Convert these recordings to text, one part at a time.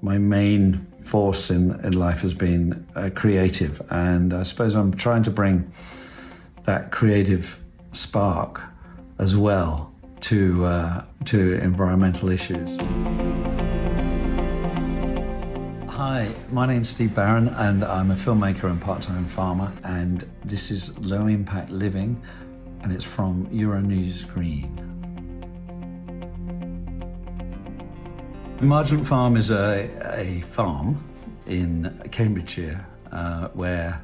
my main force in life has been creative, and I suppose I'm trying to bring that creative spark as well to environmental issues. Hi, my name's Steve Barron, and I'm a filmmaker and part-time farmer, and this is Low Impact Living, and it's from Euronews Green. Emergent Farm is a farm in Cambridgeshire where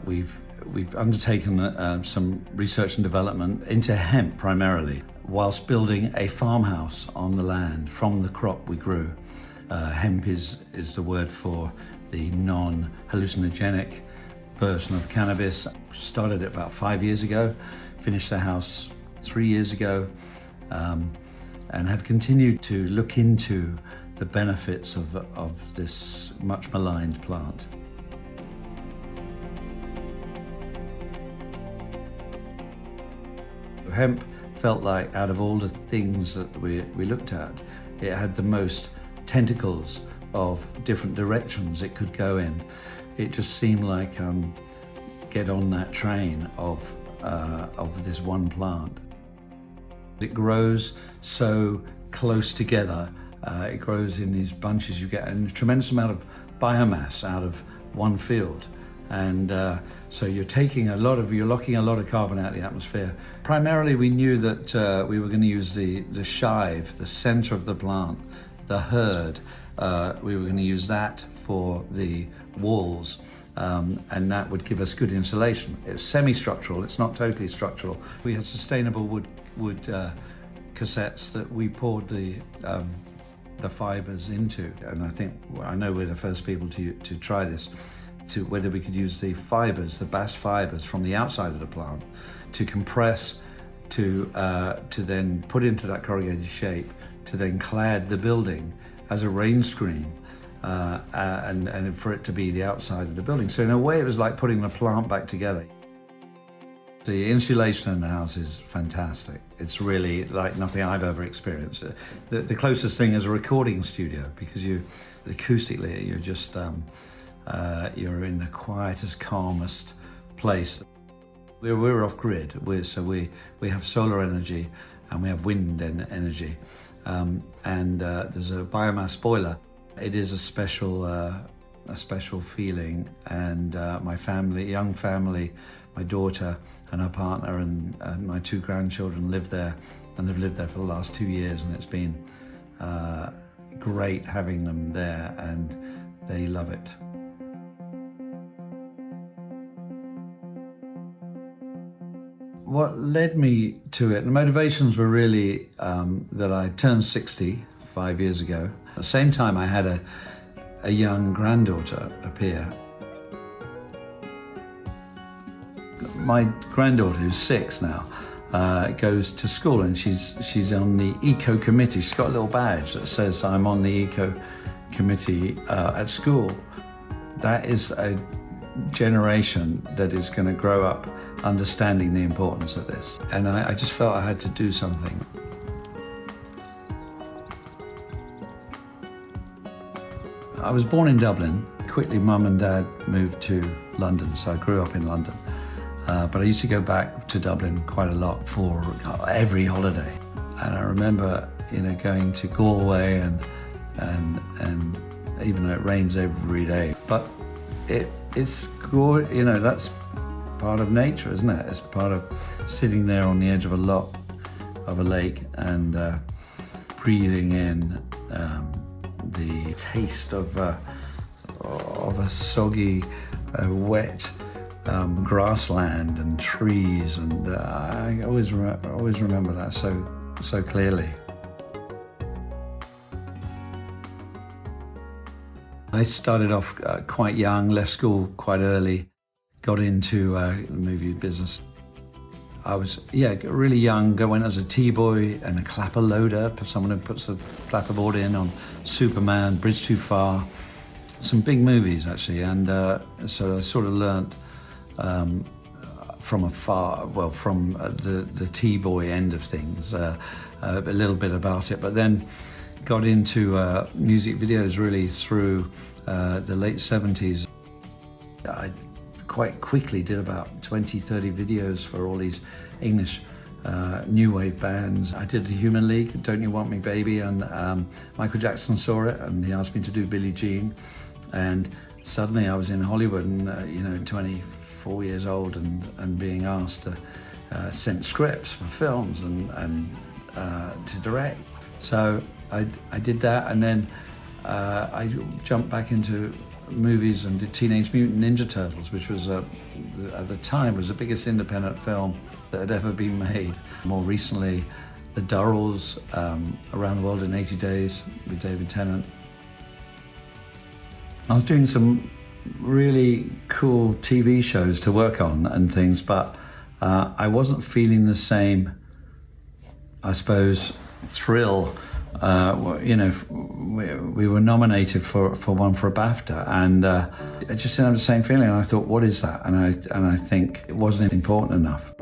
we've undertaken some research and development into hemp primarily, whilst building a farmhouse on the land from the crop we grew. Hemp is the word for the non-hallucinogenic version of cannabis. Started it about 5 years ago, finished the house 3 years ago, and have continued to look into the benefits of this much maligned plant. Hemp felt like, out of all the things that we looked at, it had the most tentacles of different directions it could go in. It just seemed like get on that train of this one plant. It grows so close together. It grows in these bunches. You get a tremendous amount of biomass out of one field. And so you're locking a lot of carbon out of the atmosphere. Primarily, we knew that we were going to use the shive, the center of the plant, the herd. We were going to use that for the walls, and that would give us good insulation. It's semi-structural, it's not totally structural. We had sustainable wood cassettes that we poured the fibers into, and I know we're the first people to try this, to whether we could use the fibers, the bast fibers from the outside of the plant, to compress, to then put into that corrugated shape, to then clad the building as a rain screen, and for it to be the outside of the building. So in a way, it was like putting the plant back together. The insulation in the house is fantastic. It's really like nothing I've ever experienced. The closest thing is a recording studio, because acoustically, you're just, you're in the quietest, calmest place. We're off grid, so we have solar energy and we have wind energy, and there's a biomass boiler. It is a special feeling, and my family, young family, my daughter and her partner and my 2 grandchildren live there, and have lived there for the last 2 years, and it's been great having them there, and they love it. What led me to it, the motivations were really that I turned 60 5 years ago. At the same time, I had a young granddaughter appear. My granddaughter, who's 6 now, goes to school, and she's on the eco committee. She's got a little badge that says I'm on the eco committee at school. That is a generation that is going to grow up understanding the importance of this. And I just felt I had to do something. I was born in Dublin. Quickly, Mum and Dad moved to London, so I grew up in London. But I used to go back to Dublin quite a lot for every holiday. And I remember, going to Galway and even though it rains every day, but it's good, that's part of nature, isn't it? It's part of sitting there on the edge of a lake and breathing in the taste of a soggy, wet grassland and trees, and I always remember that so clearly. I started off quite young, left school quite early, got into the movie business. I was, really young. I went as a T-boy and a clapper loader, someone who puts the clapperboard in on Superman, Bridge Too Far, some big movies actually. And so I sort of learnt from afar, from the T-boy end of things, a little bit about it. But then got into music videos really through the late 70s. I quite quickly did about 20, 30 videos for all these English new wave bands. I did the Human League, Don't You Want Me Baby, and Michael Jackson saw it and he asked me to do Billie Jean. And suddenly I was in Hollywood and 24 years old and being asked to send scripts for films and to direct. So I did that, and then I jumped back into movies and did Teenage Mutant Ninja Turtles, which was at the time was the biggest independent film that had ever been made. More recently, The Durrells, Around the World in 80 Days with David Tennant. I was doing some really cool TV shows to work on and things, but I wasn't feeling the same, I suppose, thrill. We were nominated for one for a BAFTA, and I just didn't have the same feeling. And I thought, what is that? And I think it wasn't important enough.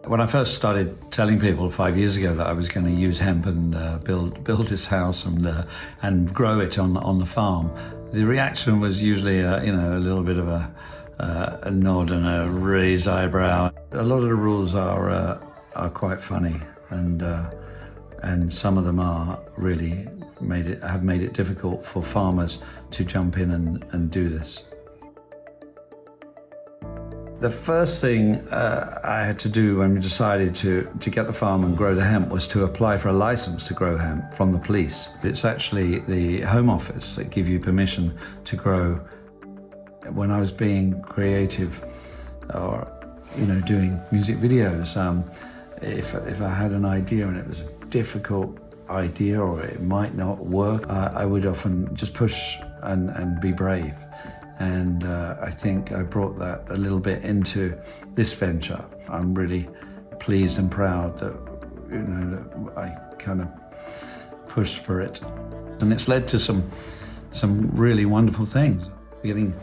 When I first started telling people 5 years ago that I was going to use hemp and build this house and grow it on the farm, the reaction was usually a little bit of a nod and a raised eyebrow. A lot of the rules are quite funny, and some of them are really have made it difficult for farmers to jump in and do this. The first thing I had to do when we decided to get the farm and grow the hemp was to apply for a license to grow hemp from the police. It's actually the Home Office that give you permission to grow. When I was being creative or doing music videos, if I had an idea and it was a difficult idea or it might not work, I would often just push and be brave. And I think I brought that a little bit into this venture. I'm really pleased and proud that that I kind of pushed for it, and it's led to some really wonderful things. We're getting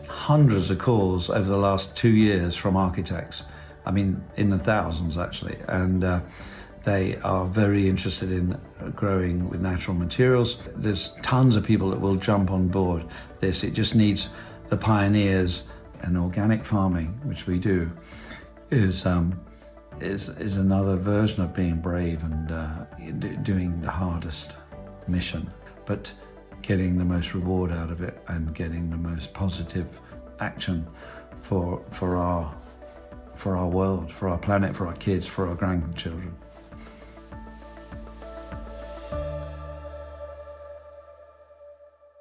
hundreds of calls over the last 2 years from architects. I mean, in the thousands actually, and they are very interested in growing with natural materials. There's tons of people that will jump on board this. It just needs the pioneers. And organic farming, which we do, is another version of being brave and doing the hardest mission, but getting the most reward out of it and getting the most positive action for our world, for our planet, for our kids, for our grandchildren.